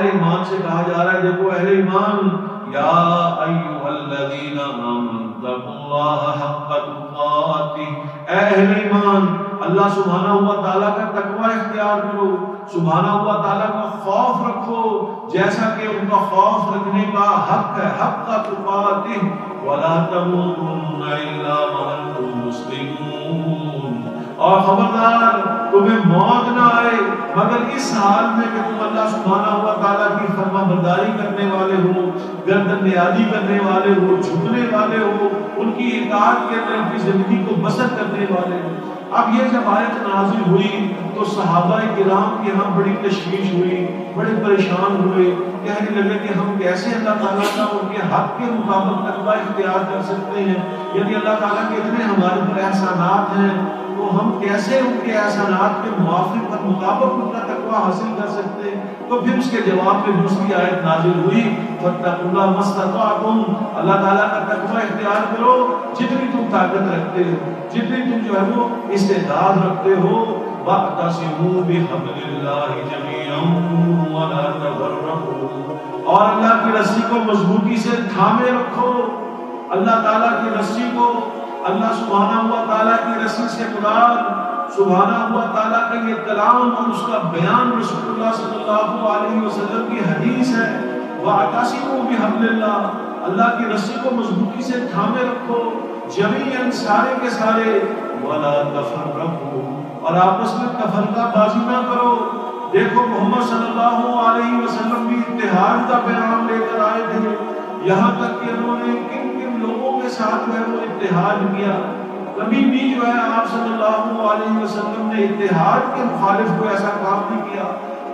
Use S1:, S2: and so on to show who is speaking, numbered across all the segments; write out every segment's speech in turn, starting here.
S1: اہل ایمان سے کہا جا رہا ہے دیکھو اہل ایمان، یا ایھا الذین آمنوا اتقوا اللہ حق تقاتہ، اے اہل ایمان اللہ سبحانہ و تعالیٰ کا تقوی اختیار کرو، سبحانہ و تعالیٰ کا خوف رکھو جیسا کہ ان کا خوف رکھنے کا حق ہے، حق تقاتہ ولا تموتن الا وانتم مسلمون، اور خبردار تمہیں موت نہ آئے مگر اس حال میں کہ تم اللہ سبحانہ و تعالیٰ کی فرما برداری کرنے والے ہو، گردن نہادی کرنے والے ہو، جھکنے والے ہو، ان کی اطاعت کے اندر اپنی زندگی کو بسر کرنے والے ہو۔ اب یہ جب آیت نازل ہوئی تو صحابہ کرام کے ہاں بڑی تشویش ہوئی، بڑے پریشان ہوئے، کہنے لگے کہ ہم کیسے اللہ تعالیٰ کا ان کے حق کے مطابق تقوی اختیار کر سکتے ہیں، یعنی اللہ تعالیٰ کے اتنے ہمارے پر احسانات ہیں تو ہم کیسے ان کے احسانات کے موافق اور مطابق ان کا تقوی حاصل کر سکتے ہیں۔ تو پھر اس کے جواب میں دوسری آیت نازل ہوئی، فاتقوا اللہ ما استطعتم، اللہ تعالیٰ کا تقوی اختیار کرو جتنی تم طاقت رکھتے ہو، جتنی تم جو ہے وہ استعداد رکھتے ہو، واعتصموا بحبل اللہ جميعا ولا تفرقوا، اور اللہ کی رسی کو مضبوطی سے تھامے رکھو، اللہ تعالیٰ کی رسی کو، اللہ سبحانہ و تعالیٰ کی رسی سے مراد سبحانہ و تعالیٰ کا یہ کلام اور اس کا بیان رسول اللہ صلی اللہ علیہ وسلم کی حدیث ہے، وَاعْتَصِمُوا بِحَبْلِ اللَّهِ، اللہ کی رسی کو مضبوطی سے تھامے رکھو، جمیعاً سارے کے سارے، وَلَا تَفَرَّقُوا، اور آپس میں تفرقہ بازی نہ کرو۔ دیکھو محمد صلی اللہ علیہ وسلم بھی اتحاد کا پیغام لے کر آئے تھے، یہاں تک کہ انہوں نے کن کن لوگوں کے ساتھ جو ہے وہ اتحاد کیا، کبھی بھی جو ہے آپ صلی اللہ علیہ وسلم نے اتحاد کے مخالف کو ایسا کام نہیں کیا۔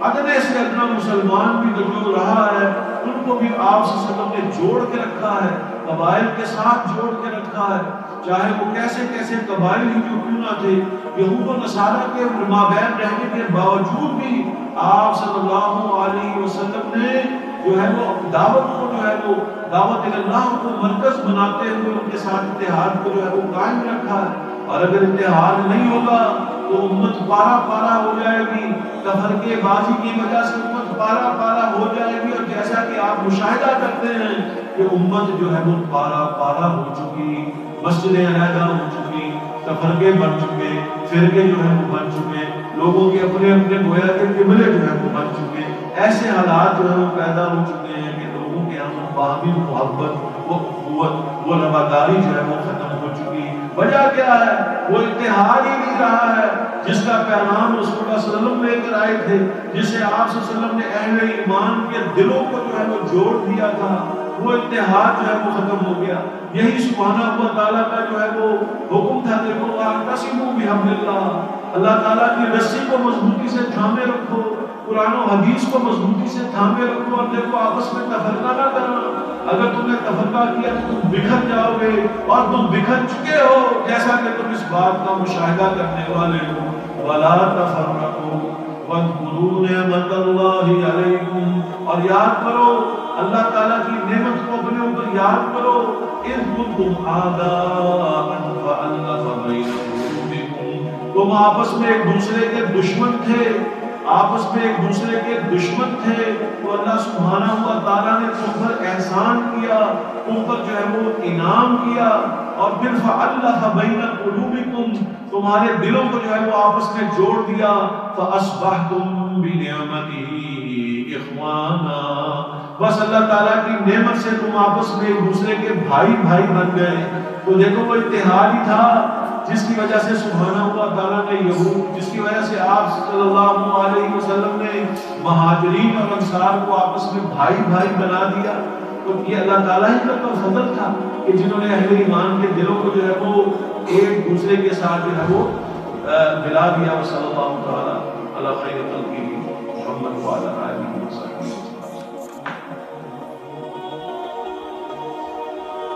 S1: ادنے سے ادنا مسلمان بھی جو رہا ہے ان کو بھی آپ صلی اللہ علیہ وسلم نے جوڑ کے رکھا ہے، قبائل کے ساتھ جوڑ کے رکھا ہے، چاہے وہ کیسے کیسے قبائل ہی جو کیوں نہ تھے، یہود و نصارہ کے مابین رہنے کے باوجود بھی آپ صلی اللہ علیہ وسلم نے جو ہے وہ دعوت کو جو ہے وہ دعوت اللہ کو مرکز بناتے ہوئے ان کے ساتھ اتحاد کو جو ہے وہ قائم رکھا ہے۔ اور اگر اتحاد نہیں ہوگا تو امت پارا پارا ہو جائے گی، تفرقے بازی کی وجہ سے امت پارا پارا ہو جائے گی، اور جیسا کہ آپ مشاہدہ کرتے ہیں کہ امت جو ہے وہ پارا پارا ہو چکی، مسجدیں علیحدہ ہو چکی، تفرقے بن چکے، فرقے جو ہے وہ بن چکے، لوگوں کے اپنے اپنے گویا کے قبلے جو ہے وہ بن چکے، ایسے حالات جو ہے وہ پیدا ہو چکے ہیں کہ لوگوں کے اندر باہمی محبت، وہ قوت، وہ رواداری جو ہے وہ ختم ہو چکی۔ وجہ کیا ہے؟ وہ اتحاد ہی نہیں رہا ہے جس کا پیغام رسول اللہ صلی اللہ علیہ وسلم لے کر آئے تھے، جس سے آپ صلی اللہ علیہ وسلم نے اہل ایمان کے دلوں کو جو ہے وہ جوڑ دیا تھا، وہ اتحاد جو ہے وہ ختم ہو گیا۔ یہی سبحانہ و تعالیٰ کا جو ہے وہ حکم تھا، دیکھو واعتصموا بحبل اللہ، اللہ تعالیٰ کی رسی کو مضبوطی سے تھامے رکھو، قرآن و حدیث کو مضبوطی سے تھامے رکھو، اور دیکھو آپس میں تفرقہ نہ کرنا۔ اگر تم نے تفرقہ کیا تو تم بکھر جاؤ گے، اور تم بکھر چکے ہو جیسا کہ تم اس بات کا مشاہدہ کرنے والے ہو۔ وَلَا تَفَرَّقُوا وَاذْكُرُوا نِعْمَتَ اللَّهِ عَلَيْكُمْ، اور یاد کرو اللہ تعالیٰ کی نعمت کو اپنے اوپر یاد کرو، اِذْ كُنتُمْ أَعْدَاءً فَأَلَّفَ بَيْنَ قُلُوبِكُمْ، تم آپس میں ایک دوسرے کے دشمن تھے، آپس میں ایک دوسرے کے دشمن تھے، تو اللہ سبحانہ و تعالیٰ نے تم پر احسان کیا، تم پر جو ہے وہ انعام کیا، اور پھر فَأَلَّفَ بَيْنَ قُلُوبِكُمْ، تمہارے دلوں کو جو ہے وہ آپس میں جوڑ دیا، فَأَصْبَحْتُمْ بِنِعْمَتِهِ إِخْوَانًا، بس اللہ تعالیٰ کی نعمت سے تم آپس میں ایک دوسرے کے بھائی بھائی بن گئے۔ تو دیکھو وہ اتحاد ہی تھا جس کی وجہ سے سبحانہ اللہ تعالیٰ نے یہود، جس کی وجہ سے آپ صلی اللہ علیہ وسلم نے مہاجرین اور انصار کو آپس میں بھائی بھائی بنا دیا۔ تو یہ اللہ تعالیٰ ہی کا تو فضل تھا کہ جنہوں نے اہل ایمان کے دلوں کو جو ہے وہ ایک دوسرے کے ساتھ جو ہے وہ ملا دیا۔ صلی اللہ تعالیٰ علی خیر خلقہ محمد وعلی آلہ وصحبہ۔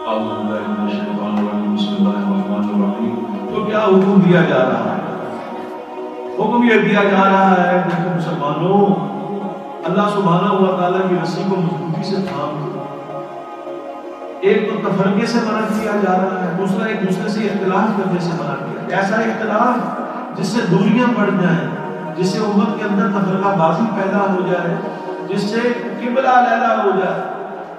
S1: اعوذ باللہ من الشیطان الرجیم، بسم اللہ الرحمن الرحیم۔ تو کیا حکم دیا جا رہا ہے؟ حکم یہ دیا جا رہا ہے کہ مسلمانوں اللہ سبحانہ و تعالیٰ کی رسی کو مضبوطی سے تھام دو۔ ایک تو تفرقے سے منع کیا جا رہا ہے، دوسرا ایک دوسرے سے اختلاف کرنے سے منع کیا۔ ایسا اختلاف جس سے دوریاں بڑھ جائیں، جس سے امت کے اندر تفرقہ بازی پیدا ہو جائے، جس سے قبلہ علیحدہ ہو جائے،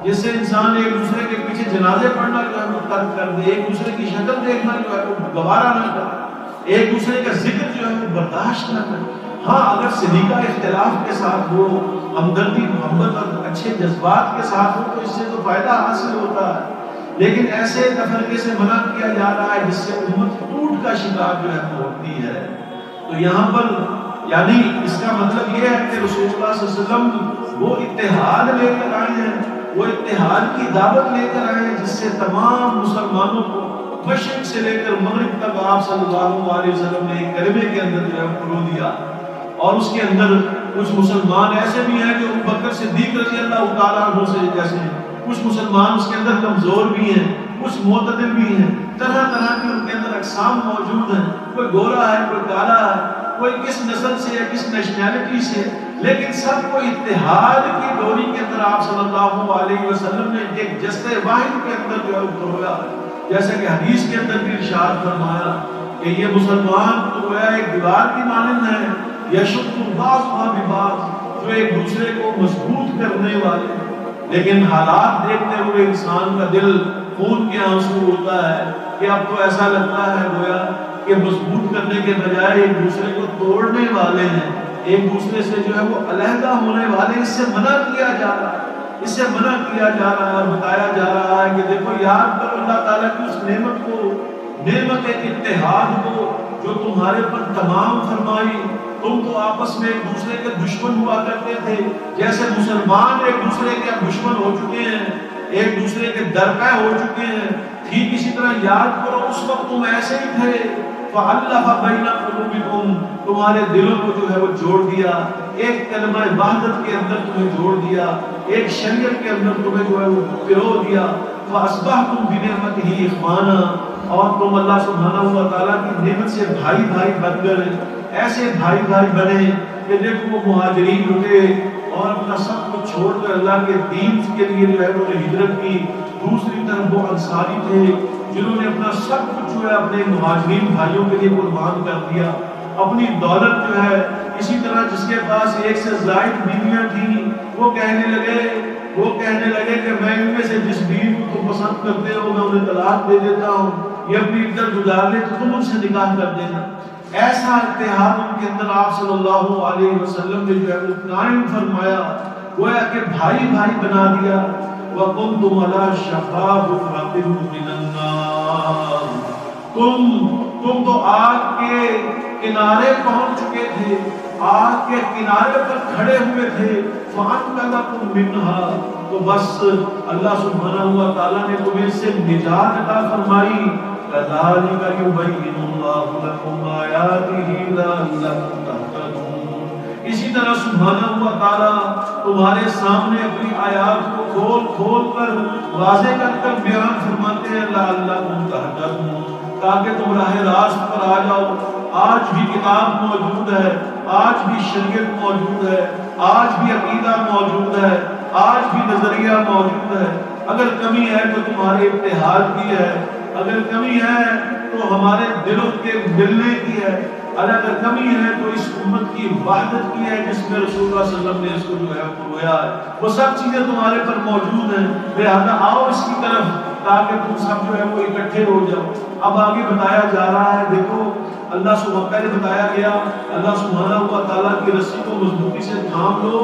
S1: جس سے انسان ایک دوسرے کے پیچھے جنازے پڑھنا جو ہے وہ ترک کر دے، ایک دوسرے کی شکل دیکھنا جو ہے وہ گوارا نہ کرے، ایک دوسرے کا ذکر جو ہے وہ برداشت نہ کرے۔ ہاں اگر سلیقہ اختلاف کے ساتھ ہو، ہمدردی محبت اور اچھے جذبات کے ساتھ ہو تو اس سے تو فائدہ حاصل ہوتا ہے، لیکن ایسے تفرقے سے منع کیا جا رہا ہے جس سے امت ٹوٹ کا شکار جو ہے وہ ہوتی ہے۔ تو یہاں پر یعنی اس کا مطلب یہ ہے کہ رسول اللہ صلی اللہ علیہ وسلم وہ اتحاد لے کر آئے ہیں، وہ اتحاد کی دعوت لے کر آئے ہیں جس سے تمام مسلمانوں کو مشرق سے لے کر مغرب تک آپ صلی اللہ علیہ وسلم نے ایک کلمے کے اندر جو ہے پرو دیا۔ اور اس کے اندر کچھ مسلمان ایسے بھی ہیں جو ابو بکر صدیق رضی اللہ تعالیٰ عنہ سے جیسے ہیں، کچھ مسلمان اس کے اندر کمزور بھی ہیں، کچھ معتدل بھی ہیں، طرح طرح کے ان کے اندر اقسام موجود ہیں، کوئی گورا ہے، کوئی کالا ہے، کوئی کس نسل سے ہے، کس نیشنلٹی سے، لیکن سب کو اتحاد کی ڈوری کے اندر آپ صلی اللہ علیہ وسلم نے ایک جسد واحد کے اندر جو ہے پرویا، جیسا کہ حدیث کے اندر بھی ارشاد فرمایا کہ یہ مسلمان تو گویا ایک دیوار کی مانند ہے، یشد بعضها ببعض، جو ایک دوسرے کو مضبوط کرنے والے، لیکن حالات دیکھتے ہوئے انسان کا دل خون کے آنسو ہوتا ہے کہ اب تو ایسا لگتا ہے گویا کہ مضبوط کرنے کے بجائے ایک دوسرے کو توڑنے والے ہیں، ایک دوسرے سے جو ہے وہ علیحدہ ہونے والے، اس سے منع کیا جا رہا ہے، اس سے منع کیا جا رہا ہے اور بتایا جا رہا ہے کہ دیکھو یاد کرو اللہ تعالیٰ کی اس نعمت کو، نعمت اتحاد کو جو تمہارے پر تمام فرمائی۔ تم تو آپس میں ایک دوسرے کے دشمن ہوا کرتے تھے، جیسے مسلمان ایک دوسرے کے دشمن ہو چکے ہیں، ایک دوسرے کے درپے ہو چکے ہیں، ٹھیک اسی طرح یاد کرو اس وقت تم ایسے ہی تھے، فَأَلَّفَ بَيْنَ قُلُوبِكُمْ، تمہارے دلوں کو جو ہے وہ جوڑ دیا، ایک کلمہ وحدت کے اندر تمہیں جوڑ دیا، ایک شریعت کے اندر تمہیں جو ہے وہ پرو دیا، فَأَصْبَحْتُمْ بِنِعْمَتِهِ إِخْوَانًا، اور تم اللہ سبحانہ و تعالیٰ کی نعمت سے بھائی بھائی بن گئے، ایسے بھائی بھائی بنے کہ دیکھو وہ مہاجرین رکے اور اپنا سب کچھ چھوڑ کر اللہ کے دین کے لیے جو ہے انہوں نے ہجرت کی، دوسری طرف وہ انصاری تھے جنہوں نے اپنا سب کچھ جو ہے اپنے مہاجرین بھائیوں کے لیے قربان کر دیا، اپنی دولت جو ہے، اسی طرح جس کے پاس ایک سے زائد بیویاں تھیں وہ کہنے لگے کہ میں ان میں سے جس بیوی کو تم پسند کرتے ہو میں انہیں طلاق دے دیتا ہوں، یہ اپنی عدت گزار لے تو تم ان سے نکاح کر دینا۔ ایسا اتحاد ان کے اندر آپ صلی اللہ علیہ وسلم نے جو ہے وہ قائم فرمایا، گویا کہ بھائی بھائی بنا دیا۔ وَكُنْتُمْ عَلَى شَفَا حُفْرَةٍ مِّنَ النَّارِ، تم تو آگ کے کنارے پہنچ چکے تھے، آگ کے کنارے پر کھڑے ہوئے تھے، فَأَنْقَذَكُم مِّنْهَا، تو بس اللہ سبحانہ و تعالیٰ نے تمہیں سے نجات عطا فرمائی۔ كَذَلِكَ يُبَيِّنُ اللَّهُ لَكُمْ آيَاتِهِ لَعَلَّكُمْ تَهْتَدُونَ، اسی طرح سبحانہ و تعالیٰ تمہارے سامنے اپنی آیات کو کھول کھول کر واضح کر کر بیان فرماتے ہیں، لَعَلَّكُمْ تَهْتَدُونَ، تاکہ تم راہ راست پر آ جاؤ۔ آج بھی کتاب موجود ہے، آج بھی شریعت موجود ہے، آج بھی عقیدہ موجود ہے، آج بھی نظریہ موجود ہے۔ اگر کمی ہے تو تمہارے اتحاد کی ہے، اگر کمی ہے تو ہمارے دلوں کے ملنے کی ہے، اگر کمی ہے تو اس امت کی وحدت کی ہے جس میں رسول اللہ صلی اللہ علیہ وسلم نے اس کو جو ہے پرویا ہے، وہ سب چیزیں تمہارے پر موجود ہیں، لہذا آؤ اس کی طرف تاکہ تم سب جو ہے وہ اکٹھے ہو جاؤ۔ اب آگے بتایا جا رہا ہے، دیکھو اللہ سبحانہ پہلے بتایا گیا اللہ سبحانہ و تعالیٰ کی رسی کو مضبوطی سے تھام لو،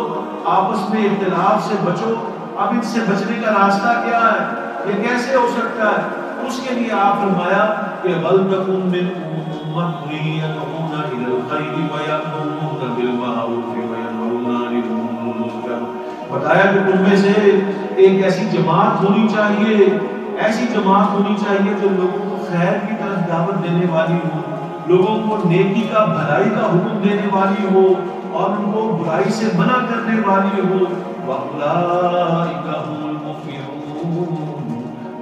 S1: آپس میں اختلاف سے بچو۔ اب ان سے بچنے کا راستہ کیا ہے، یہ کیسے ہو سکتا ہے؟ اس کے لیے آپ فرمایا کہ وَلْتَكُن مِّنْكُمْ أُمَّةٌ يَدْعُونَ إِلَى الْخَيْرِ وَيَأْمُرُونَ بِالْمَعْرُوفِ وَيَنْهَوْنَ عَنِ الْمُنكَرِ، بتایا کہ تم میں سے ایک ایسی جماعت ہونی چاہیے، ایسی جماعت ہونی چاہیے جو لوگوں کو خیر کی طرف دعوت دینے والی ہو، لوگوں کو نیکی کا بھلائی کا حکم دینے والی ہو اور ان کو برائی سے منع کرنے والی ہو۔ وَأُولَٰئِكَ هُمُ الْمُفْلِحُونَ،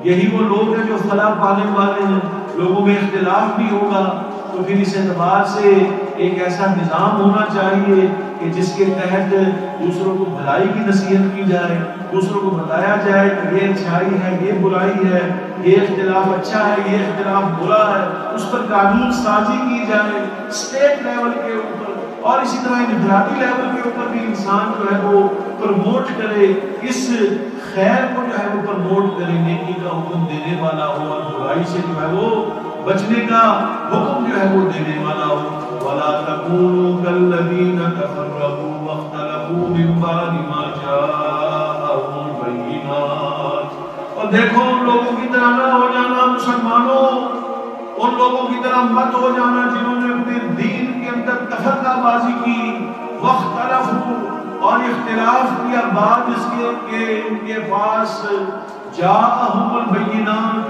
S1: یہی وہ لوگ ہیں جو فلاح پانے والے ہیں۔ لوگوں میں اختلاف بھی ہوگا تو پھر اس اعتبار سے ایک ایسا نظام ہونا چاہیے کہ جس کے تحت دوسروں کو بھلائی کی نصیحت کی جائے، دوسروں کو بتایا جائے کہ یہ اچھائی ہے، یہ برائی ہے، یہ اختلاف اچھا ہے، یہ اختلاف برا ہے، اس پر قانون سازی کی جائے اسٹیٹ لیول کے اوپر۔ اور اسی طرح انفرادی لیول کے اوپر بھی انسان جو ہے وہ پروموٹ کرے، اس خیر کو جو ہے وہ پروموٹ کرے، نیکی کا حکم دینے والا ہو اور برائی سے جو ہے وہ بچنے کا حکم جو ہے وہ دینے والا ہو۔ وَلَا تَكُونُوا كَالَّذِينَ تَفَرَّقُوا وَاخْتَلَفُوا مِن بَعْدِ مَا جَاءَهُمُ الْبَيِّنَاتُ، اور دیکھو ان لوگوں کی طرح نہ ہو جانا مسلمانوں، ان لوگوں کی طرح مت ہو جانا جنہوں نے اپنے دین کے اندر تفرقہ بازی کی، واختلفوا، اور اختلاف کیا بعد اس کے کہ ان کے پاس جاءہم البینات،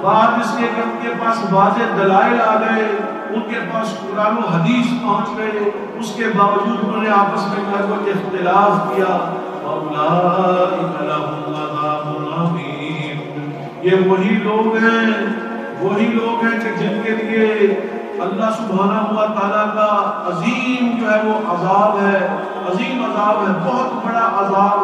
S1: بعد اس کے کہ ان کے پاس واضح دلائل آ گئے، ان کے پاس قرآن و حدیث پہنچ گئے، اس کے باوجود انہوں نے آپس میں کوئی اختلاف کیا۔ وَأُولَٰئِكَ لَهُمْ عَذَابٌ عَظِيمٌ، یہ وہی لوگ ہیں کہ جن کے لیے اللہ سبحانہ ہوا تعالیٰ کا عظیم جو ہے وہ عذاب ہے، عظیم عذاب ہے، بہت بڑا عذاب